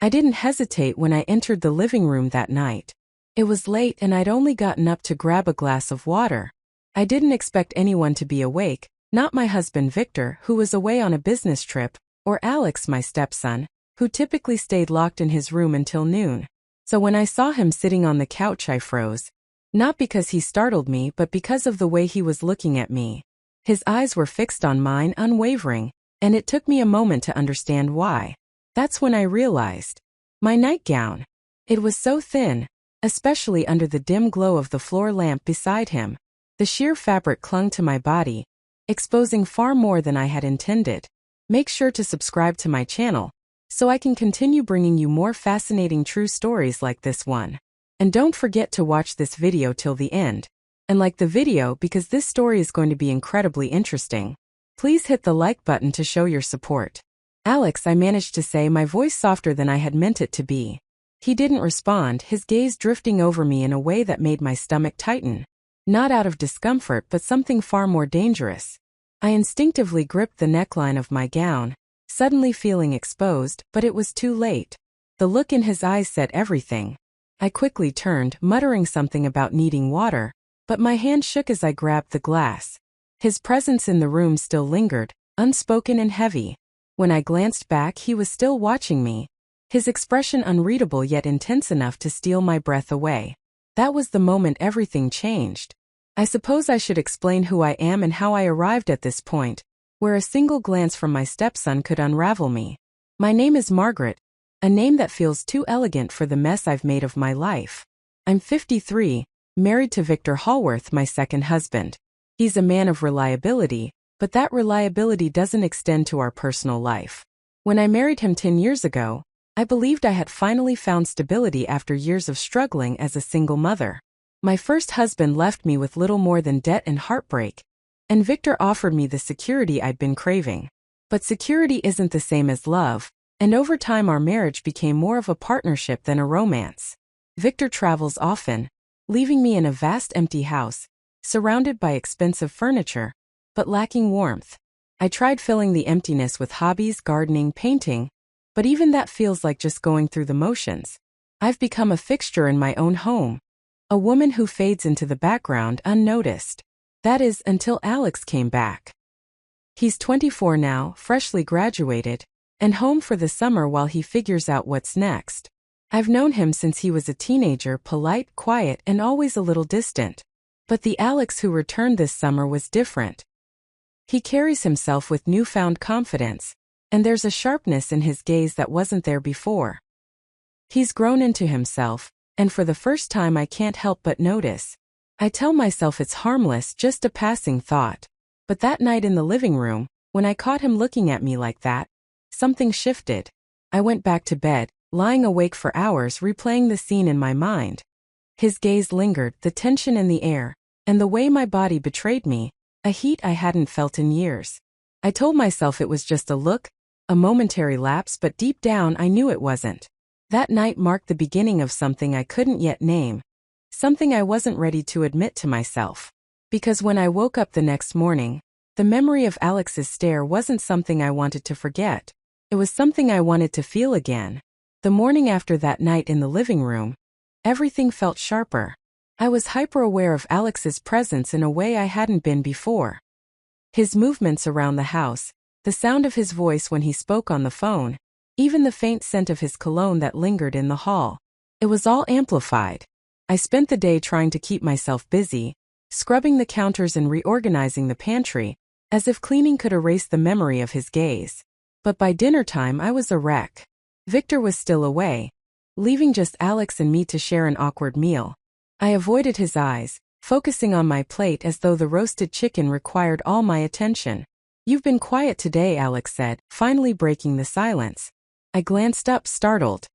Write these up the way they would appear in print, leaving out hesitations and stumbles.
I didn't hesitate when I entered the living room that night. It was late and I'd only gotten up to grab a glass of water. I didn't expect anyone to be awake, not my husband Victor, who was away on a business trip, or Alex, my stepson, who typically stayed locked in his room until noon. So when I saw him sitting on the couch, I froze. Not because he startled me, but because of the way he was looking at me. His eyes were fixed on mine, unwavering, and it took me a moment to understand why. That's when I realized. My nightgown. It was so thin, especially under the dim glow of the floor lamp beside him. The sheer fabric clung to my body, exposing far more than I had intended. Make sure to subscribe to my channel, so I can continue bringing you more fascinating true stories like this one. And don't forget to watch this video till the end. And like the video because this story is going to be incredibly interesting. Please hit the like button to show your support. Alex, I managed to say, my voice softer than I had meant it to be. He didn't respond, his gaze drifting over me in a way that made my stomach tighten. Not out of discomfort but something far more dangerous. I instinctively gripped the neckline of my gown, suddenly feeling exposed, but it was too late. The look in his eyes said everything. I quickly turned, muttering something about needing water, but my hand shook as I grabbed the glass. His presence in the room still lingered, unspoken and heavy. When I glanced back, he was still watching me, his expression unreadable yet intense enough to steal my breath away. That was the moment everything changed. I suppose I should explain who I am and how I arrived at this point, where a single glance from my stepson could unravel me. My name is Margaret, a name that feels too elegant for the mess I've made of my life. I'm 53, married to Victor Hallworth, my second husband. He's a man of reliability, but that reliability doesn't extend to our personal life. When I married him 10 years ago, I believed I had finally found stability after years of struggling as a single mother. My first husband left me with little more than debt and heartbreak, and Victor offered me the security I'd been craving. But security isn't the same as love, and over time our marriage became more of a partnership than a romance. Victor travels often, leaving me in a vast empty house, surrounded by expensive furniture, but lacking warmth. I tried filling the emptiness with hobbies, gardening, painting, but even that feels like just going through the motions. I've become a fixture in my own home, a woman who fades into the background unnoticed. That is, until Alex came back. He's 24 now, freshly graduated, and home for the summer while he figures out what's next. I've known him since he was a teenager, polite, quiet, and always a little distant. But the Alex who returned this summer was different. He carries himself with newfound confidence, and there's a sharpness in his gaze that wasn't there before. He's grown into himself, and for the first time I can't help but notice. I tell myself it's harmless, just a passing thought. But that night in the living room, when I caught him looking at me like that, something shifted. I went back to bed, lying awake for hours replaying the scene in my mind. His gaze lingered, the tension in the air, and the way my body betrayed me, a heat I hadn't felt in years. I told myself it was just a look, a momentary lapse, but deep down I knew it wasn't. That night marked the beginning of something I couldn't yet name, something I wasn't ready to admit to myself. Because when I woke up the next morning, the memory of Alex's stare wasn't something I wanted to forget. It was something I wanted to feel again. The morning after that night in the living room, everything felt sharper. I was hyper-aware of Alex's presence in a way I hadn't been before. His movements around the house, the sound of his voice when he spoke on the phone, even the faint scent of his cologne that lingered in the hall. It was all amplified. I spent the day trying to keep myself busy, scrubbing the counters and reorganizing the pantry, as if cleaning could erase the memory of his gaze. But by dinner time I was a wreck. Victor was still away, leaving just Alex and me to share an awkward meal. I avoided his eyes, focusing on my plate as though the roasted chicken required all my attention. "You've been quiet today," Alex said, finally breaking the silence. I glanced up, startled.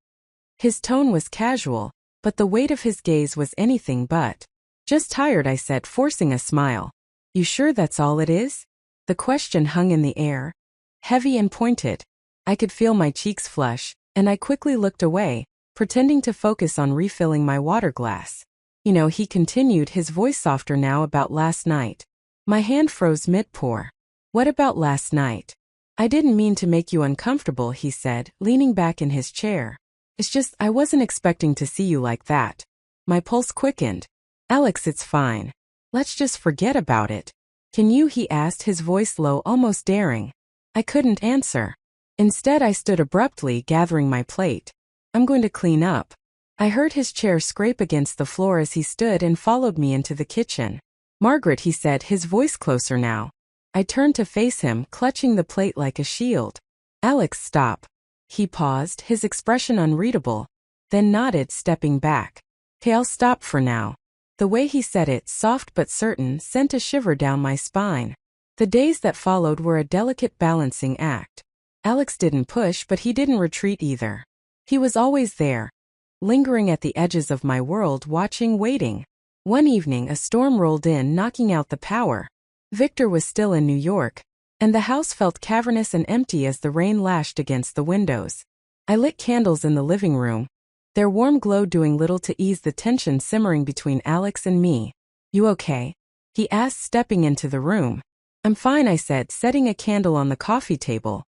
His tone was casual, but the weight of his gaze was anything but. "Just tired," I said, forcing a smile. "You sure that's all it is?" The question hung in the air, heavy and pointed. I could feel my cheeks flush, and I quickly looked away, pretending to focus on refilling my water glass. "You know," he continued, his voice softer now, "about last night." My hand froze mid-pour. "What about last night?" "I didn't mean to make you uncomfortable," he said, leaning back in his chair. It's just I wasn't expecting to see you like that. My pulse quickened. Alex, it's fine. Let's just forget about it. Can you? He asked, his voice low, almost daring. I couldn't answer. Instead, I stood abruptly, gathering my plate. I'm going to clean up. I heard his chair scrape against the floor as he stood and followed me into the kitchen. Margaret, he said, his voice closer now. I turned to face him, clutching the plate like a shield. Alex, stop. He paused, his expression unreadable, then nodded, stepping back. Okay, I'll stop for now. The way he said it, soft but certain, sent a shiver down my spine. The days that followed were a delicate balancing act. Alex didn't push, but he didn't retreat either. He was always there, lingering at the edges of my world, watching, waiting. One evening, a storm rolled in, knocking out the power. Victor was still in New York, and the house felt cavernous and empty as the rain lashed against the windows. I lit candles in the living room, their warm glow doing little to ease the tension simmering between Alex and me. You okay? He asked, stepping into the room. I'm fine, I said, setting a candle on the coffee table.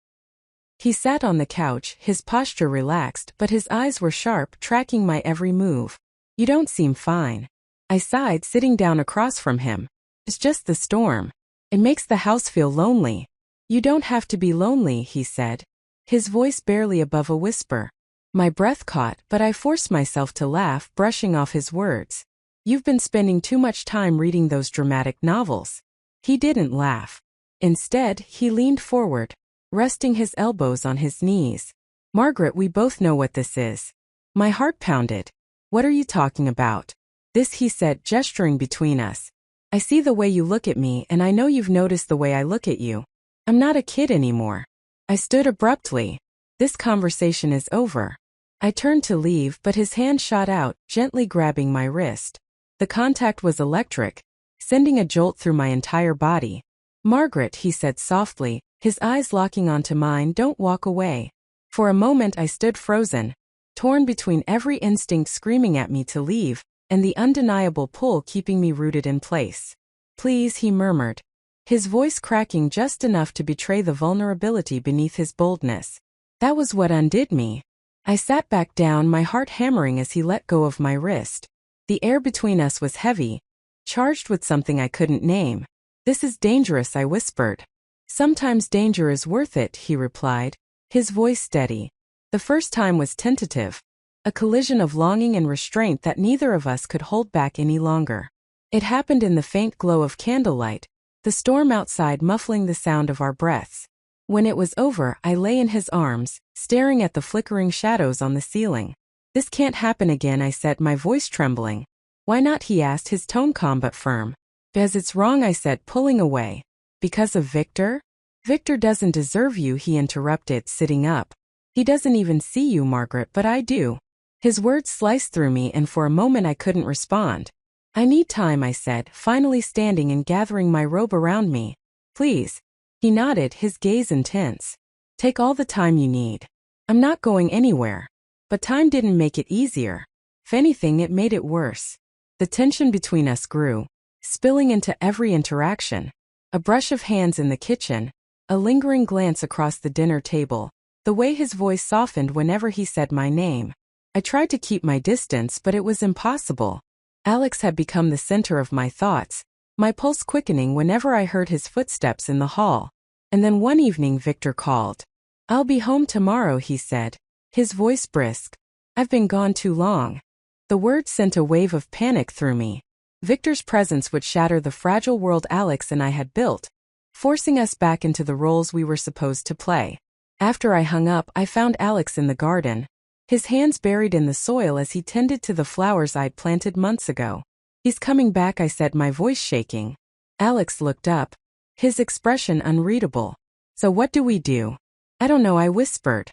He sat on the couch, his posture relaxed, but his eyes were sharp, tracking my every move. You don't seem fine. I sighed, sitting down across from him. It's just the storm. It makes the house feel lonely. You don't have to be lonely, he said, his voice barely above a whisper. My breath caught, but I forced myself to laugh, brushing off his words. You've been spending too much time reading those dramatic novels. He didn't laugh. Instead, he leaned forward, resting his elbows on his knees. Margaret, we both know what this is. My heart pounded. What are you talking about? This, he said, gesturing between us. I see the way you look at me, and I know you've noticed the way I look at you. I'm not a kid anymore. I stood abruptly. This conversation is over. I turned to leave, but his hand shot out, gently grabbing my wrist. The contact was electric, sending a jolt through my entire body. Margaret, he said softly, his eyes locking onto mine, don't walk away. For a moment I stood frozen, torn between every instinct screaming at me to leave, and the undeniable pull keeping me rooted in place. Please, he murmured, his voice cracking just enough to betray the vulnerability beneath his boldness. That was what undid me. I sat back down, my heart hammering as he let go of my wrist. The air between us was heavy, charged with something I couldn't name. This is dangerous, I whispered. Sometimes danger is worth it, he replied, his voice steady. The first time was tentative, a collision of longing and restraint that neither of us could hold back any longer. It happened in the faint glow of candlelight, the storm outside muffling the sound of our breaths. When it was over, I lay in his arms, staring at the flickering shadows on the ceiling. This can't happen again, I said, my voice trembling. Why not, he asked, his tone calm but firm. Because it's wrong, I said, pulling away. Because of Victor? Victor doesn't deserve you, he interrupted, sitting up. He doesn't even see you, Margaret, but I do. His words sliced through me, and for a moment I couldn't respond. I need time, I said, finally standing and gathering my robe around me. Please. He nodded, his gaze intense. Take all the time you need. I'm not going anywhere. But time didn't make it easier. If anything, it made it worse. The tension between us grew, spilling into every interaction. A brush of hands in the kitchen, a lingering glance across the dinner table, the way his voice softened whenever he said my name. I tried to keep my distance, but it was impossible. Alex had become the center of my thoughts, my pulse quickening whenever I heard his footsteps in the hall. And then one evening Victor called. I'll be home tomorrow, he said, his voice brisk. I've been gone too long. The word sent a wave of panic through me. Victor's presence would shatter the fragile world Alex and I had built, forcing us back into the roles we were supposed to play. After I hung up, I found Alex in the garden, his hands buried in the soil as he tended to the flowers I'd planted months ago. He's coming back, I said, my voice shaking. Alex looked up, his expression unreadable. So what do we do? I don't know, I whispered.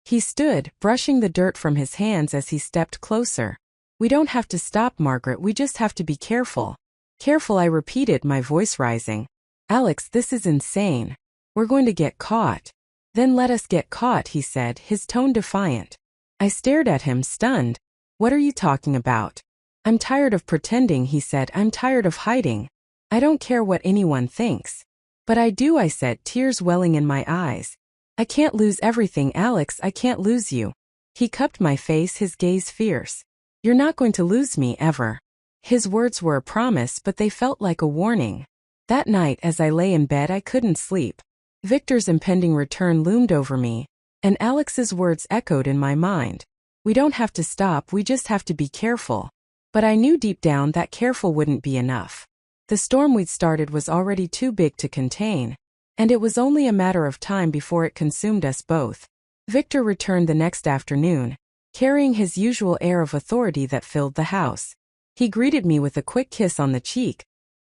He stood, brushing the dirt from his hands as he stepped closer. We don't have to stop, Margaret, we just have to be careful. Careful, I repeated, my voice rising. Alex, this is insane. We're going to get caught. Then let us get caught, he said, his tone defiant. I stared at him, stunned. What are you talking about? I'm tired of pretending, he said, I'm tired of hiding. I don't care what anyone thinks. But I do, I said, tears welling in my eyes. I can't lose everything, Alex, I can't lose you. He cupped my face, his gaze fierce. You're not going to lose me, ever. His words were a promise, but they felt like a warning. That night, as I lay in bed, I couldn't sleep. Victor's impending return loomed over me, and Alex's words echoed in my mind. We don't have to stop, we just have to be careful. But I knew deep down that careful wouldn't be enough. The storm we'd started was already too big to contain, and it was only a matter of time before it consumed us both. Victor returned the next afternoon, carrying his usual air of authority that filled the house. He greeted me with a quick kiss on the cheek,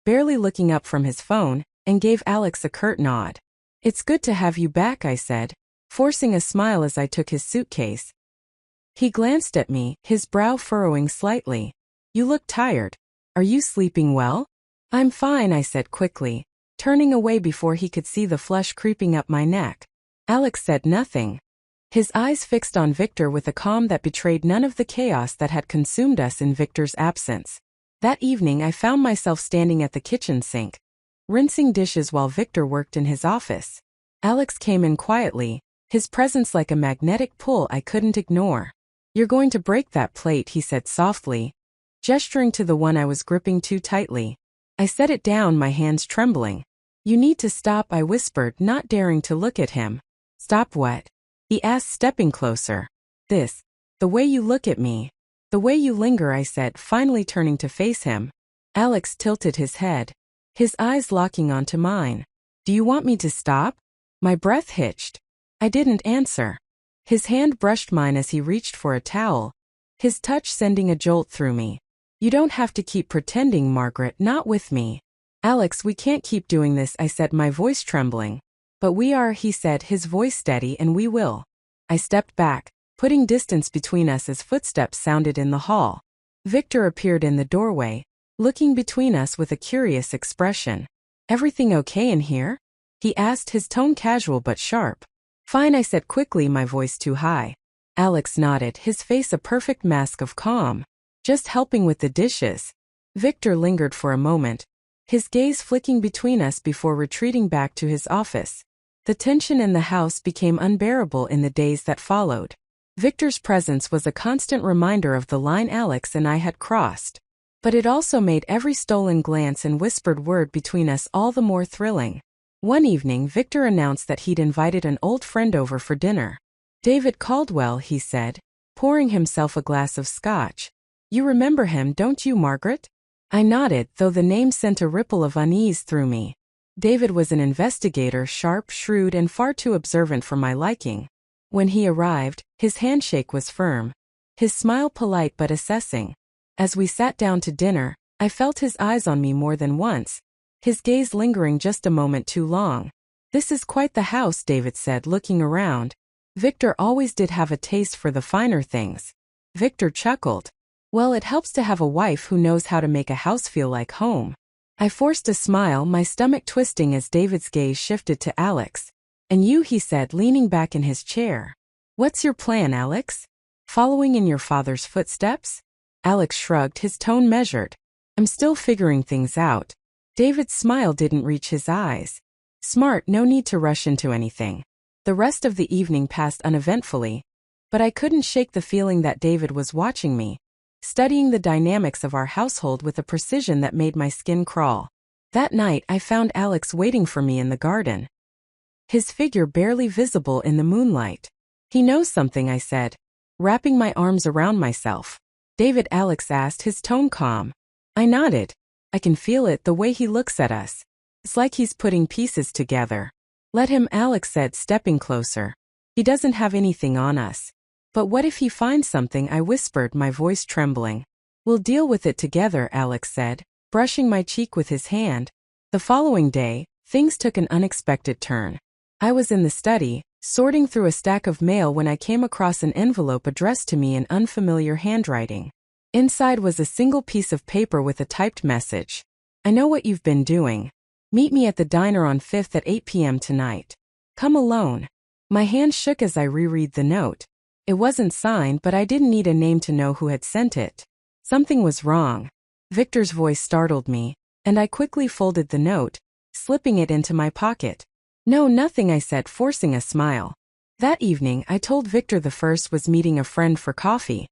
barely looking up from his phone, and gave Alex a curt nod. It's good to have you back, I said, forcing a smile as I took his suitcase. He glanced at me, his brow furrowing slightly. You look tired. Are you sleeping well? I'm fine, I said quickly, turning away before he could see the flush creeping up my neck. Alex said nothing, his eyes fixed on Victor with a calm that betrayed none of the chaos that had consumed us in Victor's absence. That evening I found myself standing at the kitchen sink, rinsing dishes while Victor worked in his office. Alex came in quietly, his presence like a magnetic pull I couldn't ignore. You're going to break that plate, he said softly, gesturing to the one I was gripping too tightly. I set it down, my hands trembling. You need to stop, I whispered, not daring to look at him. Stop what? He asked, stepping closer. This. The way you look at me. The way you linger, I said, finally turning to face him. Alex tilted his head, his eyes locking onto mine. Do you want me to stop? My breath hitched. I didn't answer. His hand brushed mine as he reached for a towel, his touch sending a jolt through me. You don't have to keep pretending, Margaret, not with me. Alex, we can't keep doing this, I said, my voice trembling. But we are, he said, his voice steady, and we will. I stepped back, putting distance between us as footsteps sounded in the hall. Victor appeared in the doorway, looking between us with a curious expression. Everything okay in here? He asked, his tone casual but sharp. Fine, I said quickly, my voice too high. Alex nodded, his face a perfect mask of calm. Just helping with the dishes. Victor lingered for a moment, his gaze flicking between us before retreating back to his office. The tension in the house became unbearable in the days that followed. Victor's presence was a constant reminder of the line Alex and I had crossed. But it also made every stolen glance and whispered word between us all the more thrilling. One evening, Victor announced that he'd invited an old friend over for dinner. David Caldwell, he said, pouring himself a glass of scotch. You remember him, don't you, Margaret? I nodded, though the name sent a ripple of unease through me. David was an investigator, sharp, shrewd, and far too observant for my liking. When he arrived, his handshake was firm, his smile polite but assessing. As we sat down to dinner, I felt his eyes on me more than once, his gaze lingering just a moment too long. This is quite the house, David said, looking around. Victor always did have a taste for the finer things. Victor chuckled. Well, it helps to have a wife who knows how to make a house feel like home. I forced a smile, my stomach twisting as David's gaze shifted to Alex. And you, he said, leaning back in his chair. What's your plan, Alex? Following in your father's footsteps? Alex shrugged, his tone measured. I'm still figuring things out. David's smile didn't reach his eyes. Smart, no need to rush into anything. The rest of the evening passed uneventfully, but I couldn't shake the feeling that David was watching me, studying the dynamics of our household with a precision that made my skin crawl. That night I found Alex waiting for me in the garden, his figure barely visible in the moonlight. He knows something, I said, wrapping my arms around myself. David, Alex asked, his tone calm. I nodded. I can feel it, the way he looks at us. It's like he's putting pieces together. Let him, Alex said, stepping closer. He doesn't have anything on us. But what if he finds something, I whispered, my voice trembling. We'll deal with it together, Alex said, brushing my cheek with his hand. The following day, things took an unexpected turn. I was in the study, sorting through a stack of mail when I came across an envelope addressed to me in unfamiliar handwriting. Inside was a single piece of paper with a typed message. I know what you've been doing. Meet me at the diner on 5th at 8 p.m. tonight. Come alone. My hand shook as I reread the note. It wasn't signed, but I didn't need a name to know who had sent it. Something was wrong. Victor's voice startled me, and I quickly folded the note, slipping it into my pocket. No, nothing, I said, forcing a smile. That evening, I told Victor the first was meeting a friend for coffee.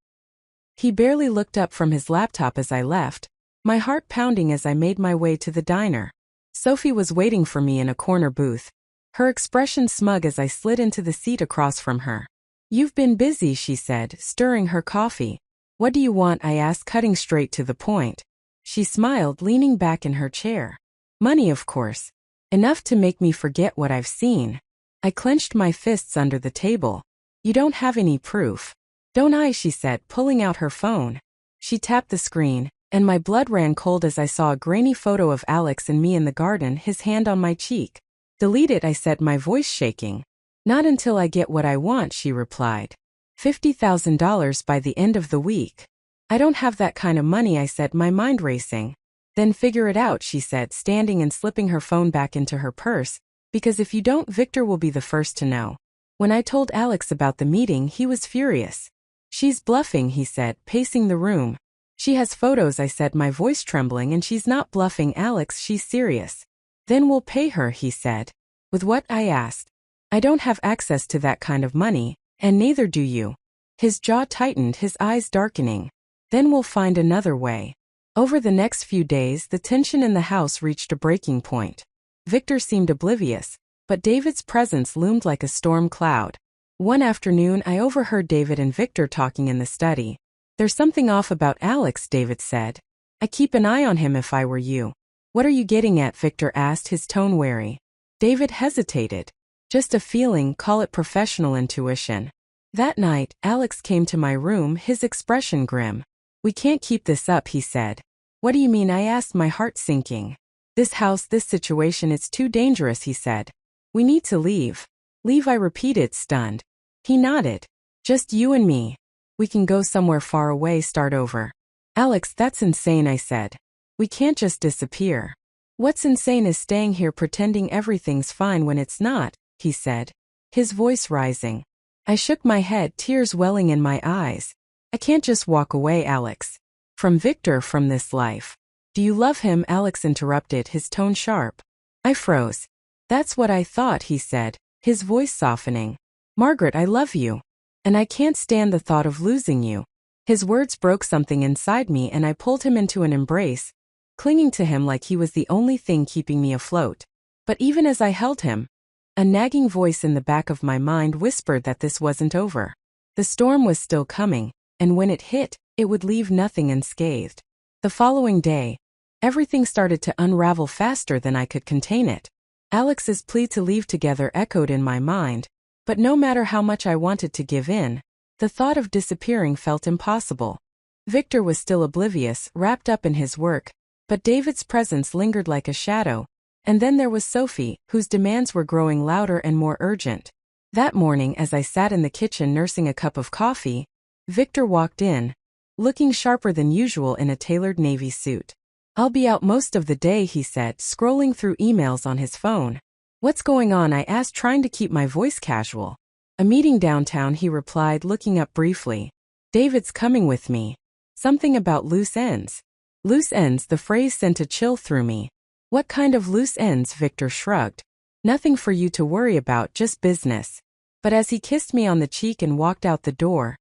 He barely looked up from his laptop as I left, my heart pounding as I made my way to the diner. Sophie was waiting for me in a corner booth, her expression smug as I slid into the seat across from her. "You've been busy," she said, stirring her coffee. "What do you want?" I asked, cutting straight to the point. She smiled, leaning back in her chair. "Money, of course. Enough to make me forget what I've seen." I clenched my fists under the table. "You don't have any proof." "Don't I?" she said, pulling out her phone. She tapped the screen, and my blood ran cold as I saw a grainy photo of Alex and me in the garden, his hand on my cheek. "Delete it," I said, my voice shaking. "Not until I get what I want," she replied. $50,000 by the end of the week. "I don't have that kind of money," I said, my mind racing. "Then figure it out," she said, standing and slipping her phone back into her purse. "Because if you don't, Victor will be the first to know." When I told Alex about the meeting, he was furious. "She's bluffing," he said, pacing the room. "She has photos," I said, my voice trembling, "and she's not bluffing, Alex, she's serious." "Then we'll pay her," he said. "With what?" I asked. "I don't have access to that kind of money, and neither do you." His jaw tightened, his eyes darkening. "Then we'll find another way." Over the next few days, the tension in the house reached a breaking point. Victor seemed oblivious, but David's presence loomed like a storm cloud. One afternoon, I overheard David and Victor talking in the study. "There's something off about Alex," David said. "I keep an eye on him if I were you." "What are you getting at?" Victor asked, his tone wary. David hesitated. "Just a feeling, call it professional intuition." That night, Alex came to my room, his expression grim. "We can't keep this up," he said. "What do you mean?" I asked, my heart sinking. "This house, this situation, it's too dangerous," he said. "We need to leave." "Leave?" I repeated, stunned. He nodded. "Just you and me. We can go somewhere far away, start over." "Alex, that's insane," I said. "We can't just disappear." "What's insane is staying here pretending everything's fine when it's not," he said, his voice rising. I shook my head, tears welling in my eyes. "I can't just walk away, Alex. From Victor, from this life." "Do you love him?" Alex interrupted, his tone sharp. I froze. "That's what I thought," he said, his voice softening. "Margaret, I love you. And I can't stand the thought of losing you." His words broke something inside me, and I pulled him into an embrace, clinging to him like he was the only thing keeping me afloat. But even as I held him, a nagging voice in the back of my mind whispered that this wasn't over. The storm was still coming, and when it hit, it would leave nothing unscathed. The following day, everything started to unravel faster than I could contain it. Alex's plea to leave together echoed in my mind, but no matter how much I wanted to give in, the thought of disappearing felt impossible. Victor was still oblivious, wrapped up in his work, but David's presence lingered like a shadow. And then there was Sophie, whose demands were growing louder and more urgent. That morning, as I sat in the kitchen nursing a cup of coffee, Victor walked in, looking sharper than usual in a tailored navy suit. "I'll be out most of the day," he said, scrolling through emails on his phone. "What's going on?" I asked, trying to keep my voice casual. "A meeting downtown," he replied, looking up briefly. "David's coming with me." "Something about loose ends." Loose ends, the phrase sent a chill through me. "What kind of loose ends?" Victor shrugged. "Nothing for you to worry about, just business." But as he kissed me on the cheek and walked out the door,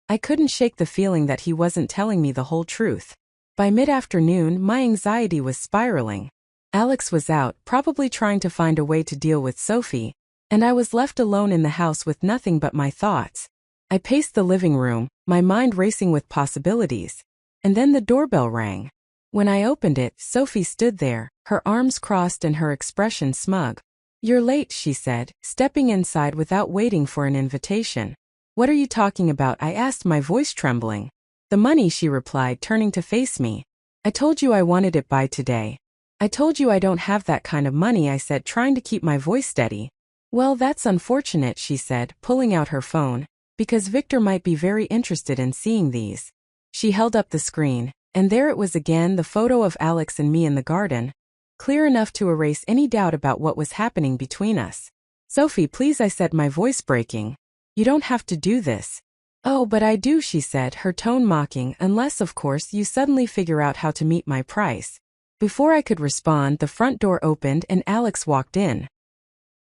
I couldn't shake the feeling that he wasn't telling me the whole truth. By mid-afternoon, my anxiety was spiraling. Alex was out, probably trying to find a way to deal with Sophie, and I was left alone in the house with nothing but my thoughts. I paced the living room, my mind racing with possibilities. And then the doorbell rang. When I opened it, Sophie stood there, her arms crossed and her expression smug. "You're late," she said, stepping inside without waiting for an invitation. "What are you talking about?" I asked, my voice trembling. "The money," she replied, turning to face me. "I told you I wanted it by today." "I told you I don't have that kind of money," I said, trying to keep my voice steady. "Well, that's unfortunate," she said, pulling out her phone, "because Victor might be very interested in seeing these." She held up the screen, and there it was again, the photo of Alex and me in the garden, clear enough to erase any doubt about what was happening between us. "Sophie, please," I said, my voice breaking. "You don't have to do this." "Oh, but I do," she said, her tone mocking, "unless, of course, you suddenly figure out how to meet my price." Before I could respond, the front door opened and Alex walked in.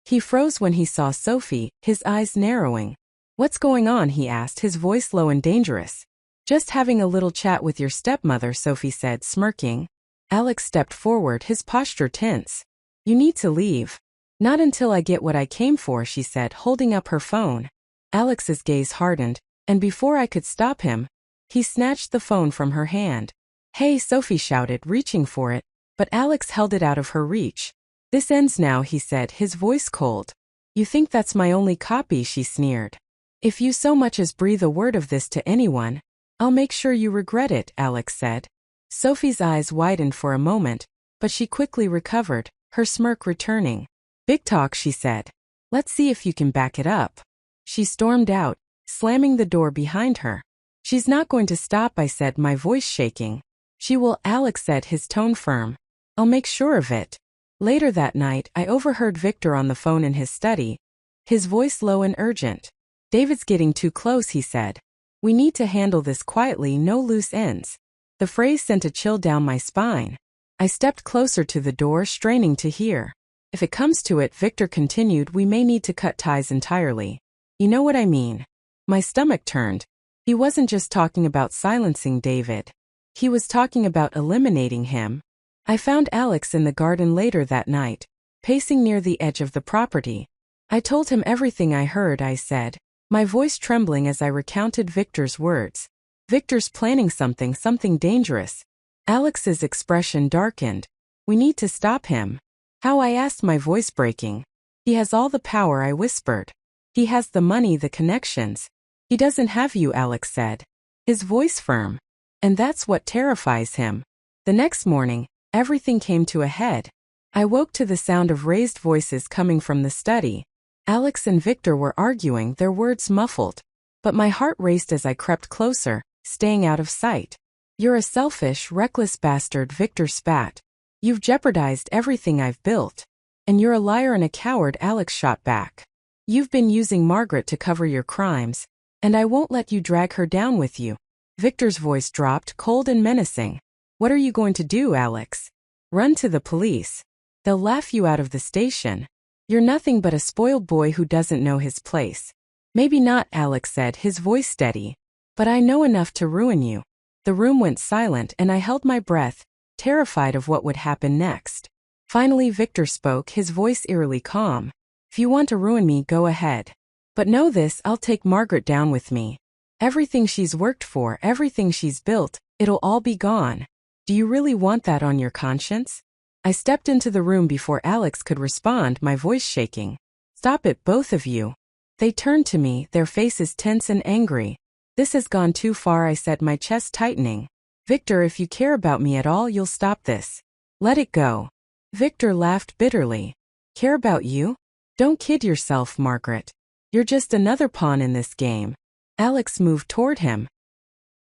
He froze when he saw Sophie, his eyes narrowing. "What's going on?" he asked, his voice low and dangerous. "Just having a little chat with your stepmother," Sophie said, smirking. Alex stepped forward, his posture tense. "You need to leave." "Not until I get what I came for," she said, holding up her phone. Alex's gaze hardened, and before I could stop him, he snatched the phone from her hand. "Hey," Sophie shouted, reaching for it, but Alex held it out of her reach. "This ends now," he said, his voice cold. "You think that's my only copy?" she sneered. "If you so much as breathe a word of this to anyone, I'll make sure you regret it," Alex said. Sophie's eyes widened for a moment, but she quickly recovered, her smirk returning. "Big talk," she said. "Let's see if you can back it up." She stormed out, slamming the door behind her. "She's not going to stop," I said, my voice shaking. "She will," Alex said, his tone firm. "I'll make sure of it." Later that night, I overheard Victor on the phone in his study, his voice low and urgent. "David's getting too close," he said. "We need to handle this quietly, no loose ends." The phrase sent a chill down my spine. I stepped closer to the door, straining to hear. "If it comes to it," Victor continued, "we may need to cut ties entirely. You know what I mean." My stomach turned. He wasn't just talking about silencing David. He was talking about eliminating him. I found Alex in the garden later that night, pacing near the edge of the property. "I told him everything I heard," I said, my voice trembling as I recounted Victor's words. "Victor's planning something dangerous." Alex's expression darkened. "We need to stop him." "How?" I asked, my voice breaking. "He has all the power," I whispered. "He has the money, the connections." "He doesn't have you," Alex said, his voice firm. "And that's what terrifies him." The next morning, everything came to a head. I woke to the sound of raised voices coming from the study. Alex and Victor were arguing, their words muffled. But my heart raced as I crept closer, staying out of sight. "You're a selfish, reckless bastard," Victor spat. "You've jeopardized everything I've built." "And you're a liar and a coward," Alex shot back. "You've been using Margaret to cover your crimes, and I won't let you drag her down with you." Victor's voice dropped, cold and menacing. "What are you going to do, Alex? Run to the police? They'll laugh you out of the station. You're nothing but a spoiled boy who doesn't know his place." "Maybe not," Alex said, his voice steady. "But I know enough to ruin you." The room went silent and I held my breath, terrified of what would happen next. Finally Victor spoke, his voice eerily calm. "If you want to ruin me, go ahead. But know this, I'll take Margaret down with me. Everything she's worked for, everything she's built, it'll all be gone. Do you really want that on your conscience?" I stepped into the room before Alex could respond, my voice shaking. "Stop it, both of you." They turned to me, their faces tense and angry. "This has gone too far," I said, my chest tightening. "Victor, if you care about me at all, you'll stop this. Let it go." Victor laughed bitterly. "Care about you? Don't kid yourself, Margaret. You're just another pawn in this game." Alex moved toward him.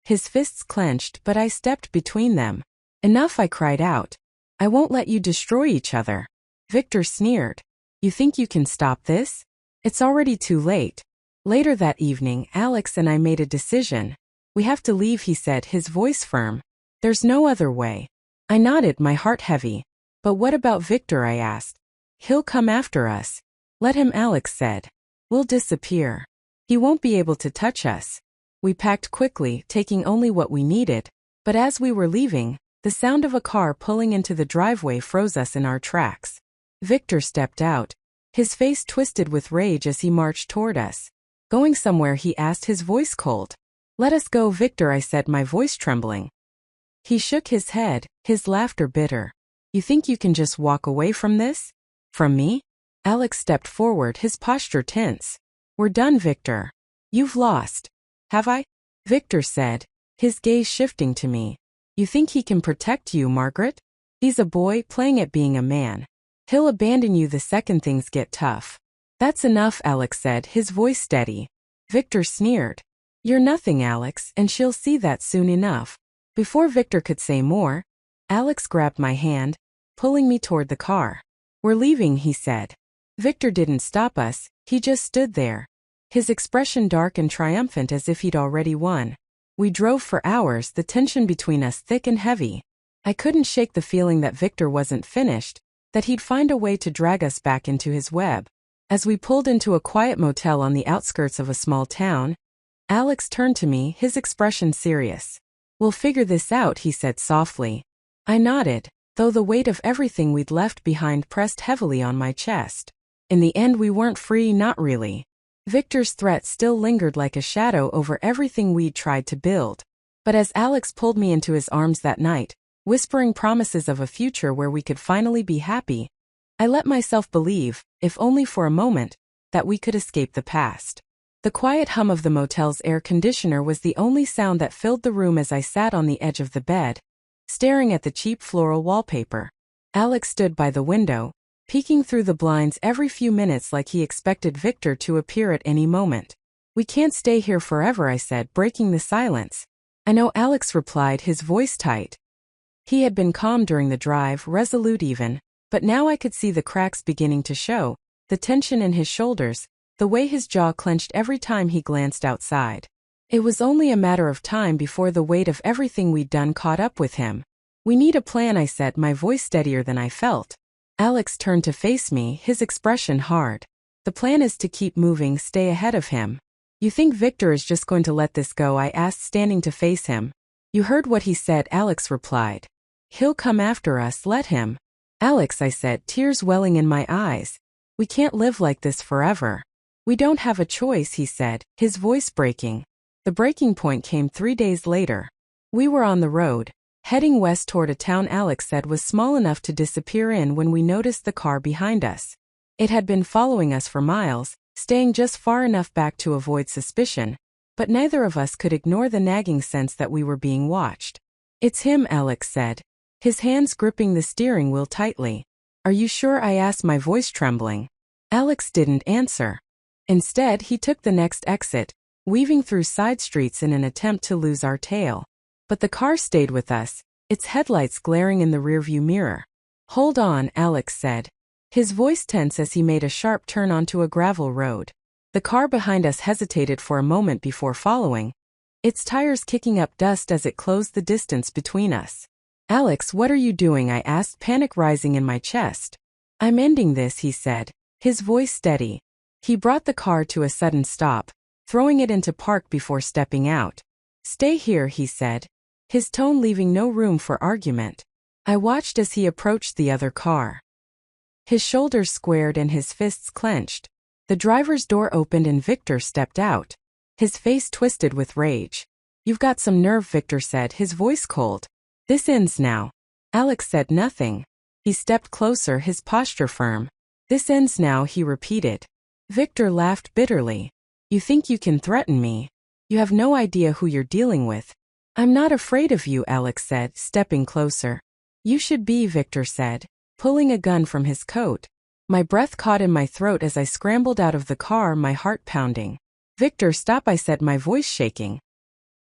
His fists clenched, but I stepped between them. "Enough," I cried out. "I won't let you destroy each other." Victor sneered. "You think you can stop this? It's already too late." Later that evening, Alex and I made a decision. "We have to leave," he said, his voice firm. "There's no other way." I nodded, my heart heavy. "But what about Victor?" I asked. "He'll come after us." "Let him," Alex said. "We'll disappear. He won't be able to touch us." We packed quickly, taking only what we needed, but as we were leaving, the sound of a car pulling into the driveway froze us in our tracks. Victor stepped out, his face twisted with rage as he marched toward us. "Going somewhere?" he asked, his voice cold. "Let us go, Victor," I said, my voice trembling. He shook his head, his laughter bitter. "You think you can just walk away from this? From me?" Alex stepped forward, his posture tense. "We're done, Victor. You've lost." "Have I?" Victor said, his gaze shifting to me. "You think he can protect you, Margaret? He's a boy, playing at being a man. He'll abandon you the second things get tough." "That's enough," Alex said, his voice steady. Victor sneered. "You're nothing, Alex, and she'll see that soon enough." Before Victor could say more, Alex grabbed my hand, pulling me toward the car. "We're leaving," he said. Victor didn't stop us, he just stood there, his expression dark and triumphant as if he'd already won. We drove for hours, the tension between us thick and heavy. I couldn't shake the feeling that Victor wasn't finished, that he'd find a way to drag us back into his web. As we pulled into a quiet motel on the outskirts of a small town, Alex turned to me, his expression serious. "We'll figure this out," he said softly. I nodded, though the weight of everything we'd left behind pressed heavily on my chest. In the end we weren't free, not really. Victor's threat still lingered like a shadow over everything we'd tried to build. But as Alex pulled me into his arms that night, whispering promises of a future where we could finally be happy, I let myself believe, if only for a moment, that we could escape the past. The quiet hum of the motel's air conditioner was the only sound that filled the room as I sat on the edge of the bed, staring at the cheap floral wallpaper. Alex stood by the window, peeking through the blinds every few minutes like he expected Victor to appear at any moment. "We can't stay here forever," I said, breaking the silence. "I know," Alex replied, his voice tight. He had been calm during the drive, resolute even, but now I could see the cracks beginning to show, the tension in his shoulders, the way his jaw clenched every time he glanced outside. It was only a matter of time before the weight of everything we'd done caught up with him. "We need a plan," I said, my voice steadier than I felt. Alex turned to face me, his expression hard. "The plan is to keep moving, stay ahead of him." "You think Victor is just going to let this go?" I asked, standing to face him. "You heard what he said," Alex replied. "He'll come after us, let him." "Alex," I said, tears welling in my eyes. "We can't live like this forever." "We don't have a choice," he said, his voice breaking. The breaking point came 3 days later. We were on the road, heading west toward a town Alex said was small enough to disappear in when we noticed the car behind us. It had been following us for miles, staying just far enough back to avoid suspicion, but neither of us could ignore the nagging sense that we were being watched. "It's him," Alex said, his hands gripping the steering wheel tightly. "Are you sure?" I asked, my voice trembling. Alex didn't answer. Instead, he took the next exit, weaving through side streets in an attempt to lose our tail. But the car stayed with us, its headlights glaring in the rearview mirror. "Hold on," Alex said, his voice tense as he made a sharp turn onto a gravel road. The car behind us hesitated for a moment before following, its tires kicking up dust as it closed the distance between us. "Alex, what are you doing?" I asked, panic rising in my chest. "I'm ending this," he said, his voice steady. He brought the car to a sudden stop, throwing it into park before stepping out. "Stay here," he said, his tone leaving no room for argument. I watched as he approached the other car. His shoulders squared and his fists clenched. The driver's door opened and Victor stepped out, his face twisted with rage. "You've got some nerve," Victor said, his voice cold. "This ends now." Alex said nothing. He stepped closer, his posture firm. "This ends now," he repeated. Victor laughed bitterly. "You think you can threaten me? You have no idea who you're dealing with." "I'm not afraid of you," Alex said, stepping closer. "You should be," Victor said, pulling a gun from his coat. My breath caught in my throat as I scrambled out of the car, my heart pounding. "Victor, stop," I said, my voice shaking.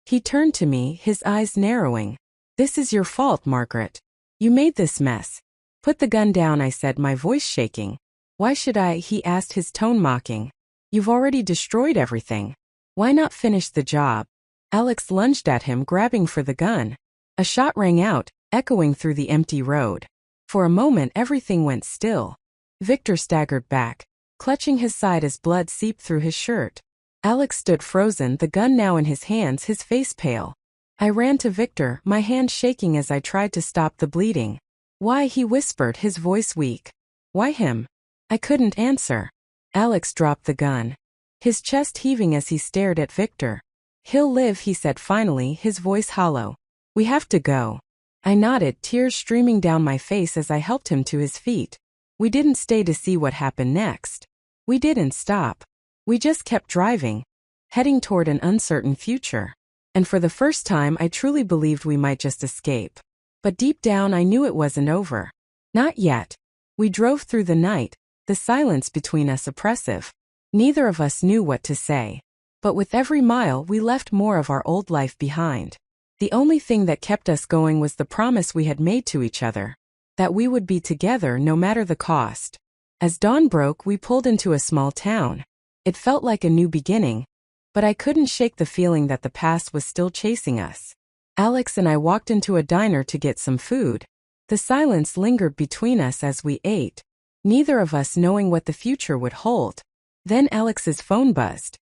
He turned to me, his eyes narrowing. "This is your fault, Margaret. You made this mess." "Put the gun down," I said, my voice shaking. "Why should I?" he asked, his tone mocking. "You've already destroyed everything. Why not finish the job?" Alex lunged at him, grabbing for the gun. A shot rang out, echoing through the empty road. For a moment everything went still. Victor staggered back, clutching his side as blood seeped through his shirt. Alex stood frozen, the gun now in his hands, his face pale. I ran to Victor, my hand shaking as I tried to stop the bleeding. "Why?" he whispered, his voice weak. "Why him?" I couldn't answer. Alex dropped the gun, his chest heaving as he stared at Victor. "He'll live," he said finally, his voice hollow. "We have to go." I nodded, tears streaming down my face as I helped him to his feet. We didn't stay to see what happened next. We didn't stop. We just kept driving, heading toward an uncertain future. And for the first time I truly believed we might just escape. But deep down I knew it wasn't over. Not yet. We drove through the night, the silence between us oppressive. Neither of us knew what to say. But with every mile we left more of our old life behind. The only thing that kept us going was the promise we had made to each other, that we would be together no matter the cost. As dawn broke, we pulled into a small town. It felt like a new beginning, but I couldn't shake the feeling that the past was still chasing us. Alex and I walked into a diner to get some food. The silence lingered between us as we ate. neither of us knowing what the future would hold. Then Alex's phone buzzed.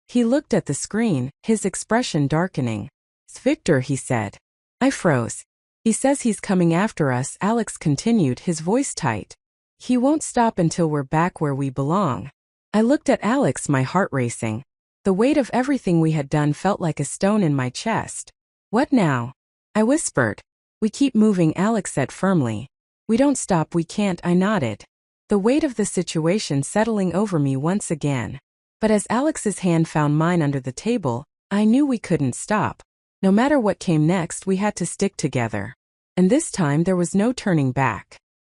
He looked at the screen, his expression darkening. "It's Victor," he said. I froze. "He says he's coming after us," Alex continued, his voice tight. "He won't stop until we're back where we belong." I looked at Alex, my heart racing. The weight of everything we had done felt like a stone in my chest. "What now?" I whispered. "We keep moving," Alex said firmly. "We don't stop, we can't," I nodded. The weight of the situation settling over me once again. But as Alex's hand found mine under the table, I knew we couldn't stop. No matter what came next, we had to stick together. And this time there was no turning back.